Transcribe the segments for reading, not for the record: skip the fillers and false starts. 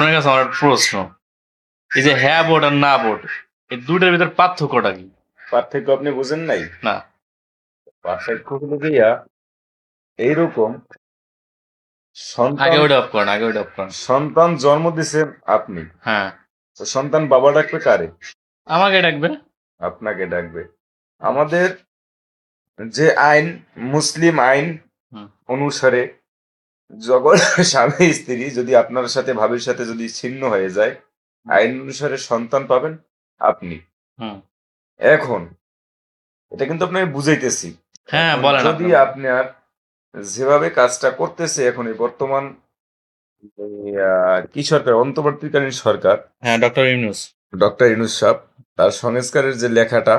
আপনার কাছে আমার একটা প্রশ্ন, এই যে হ্যাঁ ভোট আর না ভোট, এই দুইটার ভিতর পার্থক্যটা কি? পার্থক্য আপনি বুঝেন নাই? না। পার্থক্য হলো গিয়া এইরকম, আগে সন্তান ওইটা অফ করেন, আগে ওইটা অফ করেন। সন্তান জন্ম দিছেন আপনি, হ্যাঁ, তো সন্তান বাবা ডাকবে কারে? আমাকে ডাকবে। আপনাকে ডাকবে। আমাদের যে আইন, মুসলিম আইন হুম, অনুসারে, যখন স্বামী স্ত্রী যদি আপনার সাথে ভাবির সাথে যদি ছিন্ন হয়ে যায়, আইন অনুসারে সন্তান পাবেন আপনি। হুম। এখন এটা কিন্তু আপনাকে বুঝাইতেছি। হ্যাঁ, এখন বলেন যদি আপনি বলেন। আপনার যেভাবে কাজটা করতেছে এখন এই বর্তমান কি সরকার, অন্তর্বর্তীকালীন সরকার, হ্যাঁ, ডক্টর ইউনূস। ডক্টর ইউনূস সাহেব, তার সংস্কারের যে লেখাটা,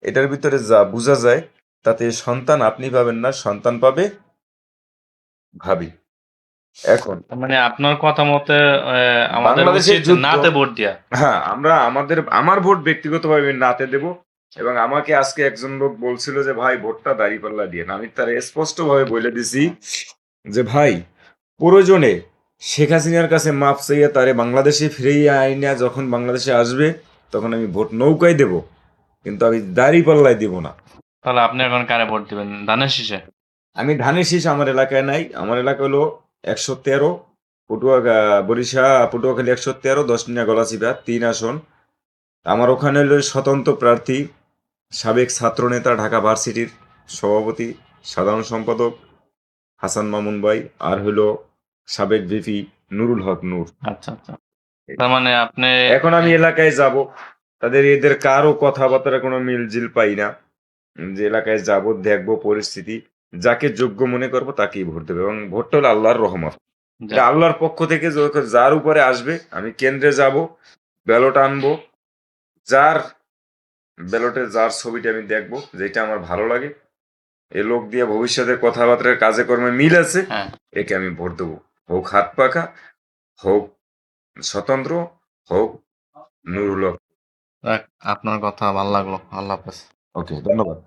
এটার ভিতরে যা বোঝা যায়, তাতে সন্তান আপনি পাবেন না, সন্তান পাবে ভাবি। এখন তার মানে আপনার কথা মতে আমাদের বাংলাদেশের উচিত যুদ্ধ, নাতে ভোট দিয়া। হ্যাঁ, আমার ভোট ব্যক্তিগতভাবে আমি নাতে দেব। এবং আমাকে আজকে একজন লোক বলছিল যে ভাই ভোটটা দাঁড়িপাল্লা দিয়ে, আমি তার স্পষ্ট ভাবে বলে দিছি যে ভাই, প্রয়োজনে শেখ হাসিনার কাছে মাপ চাইয়ে তারে বাংলাদেশে ফিরিয়ে আইনা যখন বাংলাদেশে আসবে, তখন আমি ভোট নৌকায় দেব, কিন্তু আমি দাঁড়িপাল্লায় দিব না। তাহলে আপনি এখন কারে ভোট দিবেন, ধানের শীষে? আমি ধানের শীষ আমার এলাকায় নাই। আমার এলাকা হলো ১১৩, পটুয়াখালী ১১৩, ১০ গলাচিপা ৩ আসন। আমার ওখানে হলো স্বতন্ত্র প্রার্থী, সাবেক ছাত্রনেতা, ঢাকা ভার্সিটির সভাপতি, সাধারণ সম্পাদক হাসান মামুন ভাই, আর হলো সাবেক ভিপি নুরুল হক নূর। আচ্ছা, আচ্ছা। তার মানে আপনি এখন আমি এলাকায় যাব, এদের কারো কথাবার্তার কোনো মিলজিল পাই না। যে এলাকায় যাব, দেখবো পরিস্থিতি, যাকে যোগ্য মনে করবো তাকেই ভোট দেবো, এবং ভোটটা হলো আল্লাহর রহমত। এটা যাক, আল্লাহর পক্ষ থেকে যার উপরে আসবে, আমি কেন্দ্রে যাব, ব্যালট আনবো, যার ব্যালটে যার ছবিটা আমি দেখবো, যেটা আমার ভালো লাগে, এ লোক দিয়ে ভবিষ্যতে কথাবার্তার কাজে কর্মে মিল আছে, হ্যাঁ। একে আমি ভোট দেবো। হোক হাত পাকা, হোক স্বতন্ত্র, হোক নুরুল হক। যাক, আপনার কথা ভালো লাগলো। আল্লাহ হাফেজ। ওকে, ধন্যবাদ।